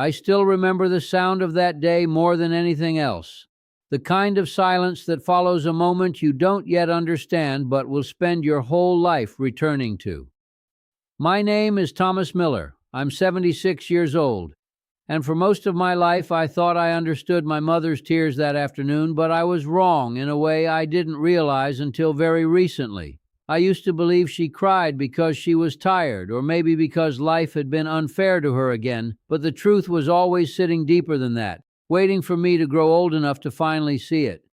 I still remember the sound of that day more than anything else. The kind of silence that follows a moment you don't yet understand but will spend your whole life returning to. My name is Thomas Miller. I'm 76 years old. And for most of my life, I thought I understood my mother's tears that afternoon, but I was wrong in a way I didn't realize until very recently. I used to believe she cried because she was tired, or maybe because life had been unfair to her again, but the truth was always sitting deeper than that, waiting for me to grow old enough to finally see it.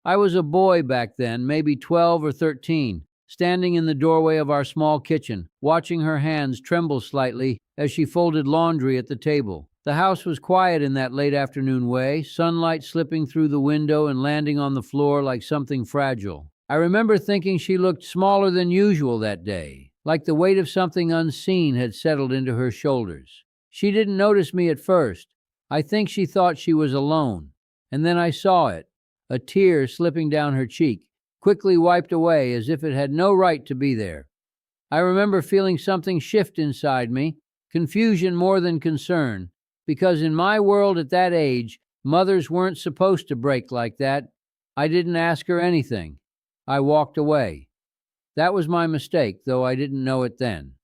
I was a boy back then, maybe 12 or 13, standing in the doorway of our small kitchen, watching her hands tremble slightly as she folded laundry at the table. The house was quiet in that late afternoon way, sunlight slipping through the window and landing on the floor like something fragile. I remember thinking she looked smaller than usual that day, like the weight of something unseen had settled into her shoulders. She didn't notice me at first. I think she thought she was alone. And then I saw it, a tear slipping down her cheek, quickly wiped away as if it had no right to be there. I remember feeling something shift inside me, confusion more than concern, because in my world at that age, mothers weren't supposed to break like that. I didn't ask her anything. I walked away. That was my mistake, though I didn't know it then.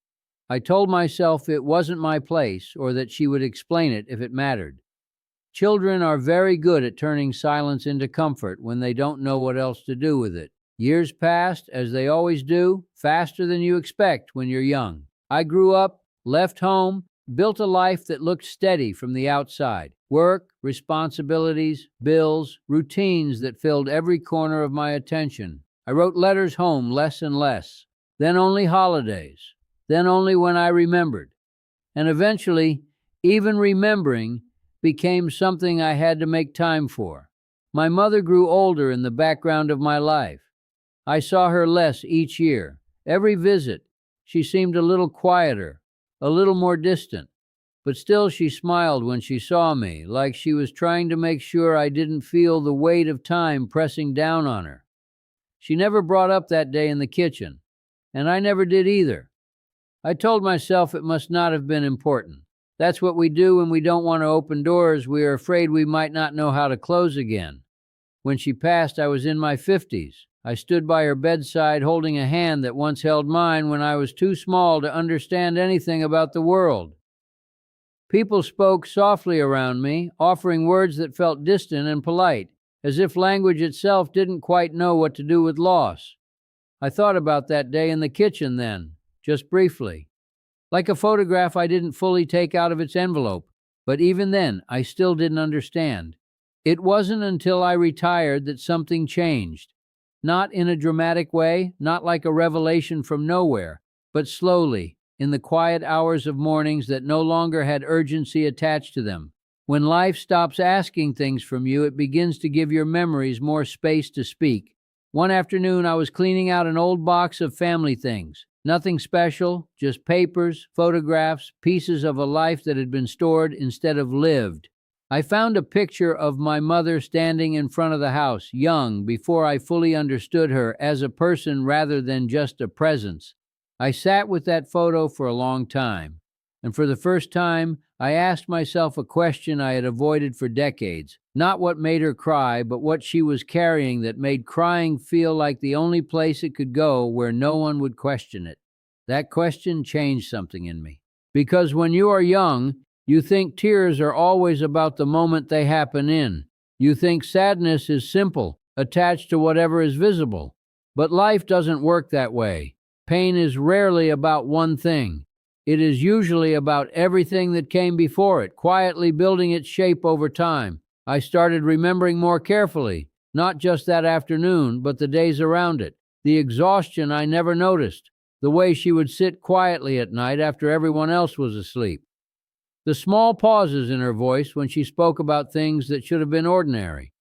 I told myself it wasn't my place, or that she would explain it if it mattered. Children are very good at turning silence into comfort when they don't know what else to do with it. Years passed, as they always do, faster than you expect when you're young. I grew up, left home, built a life that looked steady from the outside. Work, responsibilities, bills, routines that filled every corner of my attention. I wrote letters home less and less. Then only holidays. Then only when I remembered. And eventually, even remembering became something I had to make time for. My mother grew older in the background of my life. I saw her less each year. Every visit, she seemed a little quieter, a little more distant, but still she smiled when she saw me, like she was trying to make sure I didn't feel the weight of time pressing down on her. She never brought up that day in the kitchen, and I never did either. I told myself it must not have been important. That's what we do when we don't want to open doors we are afraid we might not know how to close again. When she passed, I was in my 50s. I stood by her bedside holding a hand that once held mine when I was too small to understand anything about the world. People spoke softly around me, offering words that felt distant and polite, as if language itself didn't quite know what to do with loss. I thought about that day in the kitchen then, just briefly. Like a photograph I didn't fully take out of its envelope, but even then, I still didn't understand. It wasn't until I retired that something changed. Not in a dramatic way, not like a revelation from nowhere, but slowly, in the quiet hours of mornings that no longer had urgency attached to them. When life stops asking things from you, it begins to give your memories more space to speak. One afternoon, I was cleaning out an old box of family things. Nothing special, just papers, photographs, pieces of a life that had been stored instead of lived. I found a picture of my mother standing in front of the house, young, before I fully understood her as a person rather than just a presence. I sat with that photo for a long time, and for the first time, I asked myself a question I had avoided for decades. Not what made her cry, but what she was carrying that made crying feel like the only place it could go where no one would question it. That question changed something in me. Because when you are young, you think tears are always about the moment they happen in. You think sadness is simple, attached to whatever is visible. But life doesn't work that way. Pain is rarely about one thing. It is usually about everything that came before it, quietly building its shape over time. I started remembering more carefully, not just that afternoon, but the days around it. The exhaustion I never noticed, the way she would sit quietly at night after everyone else was asleep. The small pauses in her voice when she spoke about things that should have been ordinary.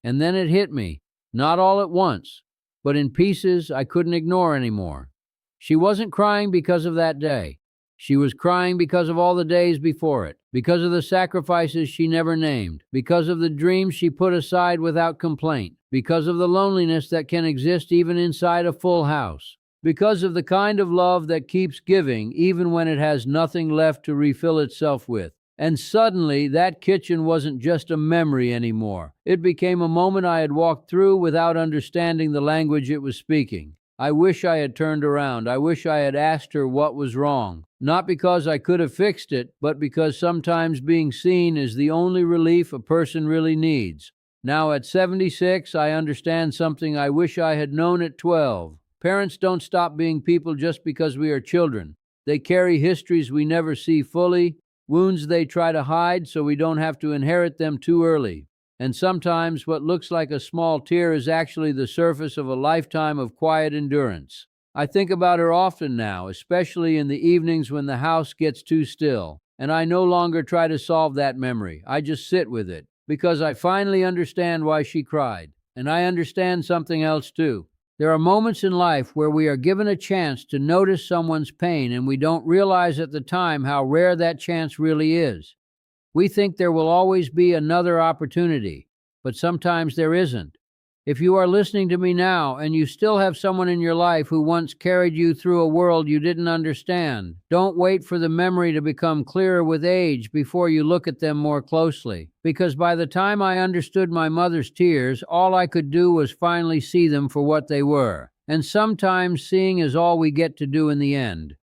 And then it hit me, not all at once, but in pieces I couldn't ignore anymore. She wasn't crying because of that day. She was crying because of all the days before it, because of the sacrifices she never named, because of the dreams she put aside without complaint, because of the loneliness that can exist even inside a full house, because of the kind of love that keeps giving even when it has nothing left to refill itself with. And suddenly, that kitchen wasn't just a memory anymore. It became a moment I had walked through without understanding the language it was speaking. I wish I had turned around. I wish I had asked her what was wrong. Not because I could have fixed it, but because sometimes being seen is the only relief a person really needs. Now at 76, I understand something I wish I had known at 12. Parents don't stop being people just because we are children. They carry histories we never see fully, wounds they try to hide so we don't have to inherit them too early. And sometimes what looks like a small tear is actually the surface of a lifetime of quiet endurance. I think about her often now, especially in the evenings when the house gets too still. And I no longer try to solve that memory. I just sit with it, because I finally understand why she cried. And I understand something else too. There are moments in life where we are given a chance to notice someone's pain and we don't realize at the time how rare that chance really is. We think there will always be another opportunity, but sometimes there isn't. If you are listening to me now and you still have someone in your life who once carried you through a world you didn't understand, don't wait for the memory to become clearer with age before you look at them more closely. Because by the time I understood my mother's tears, all I could do was finally see them for what they were. And sometimes seeing is all we get to do in the end.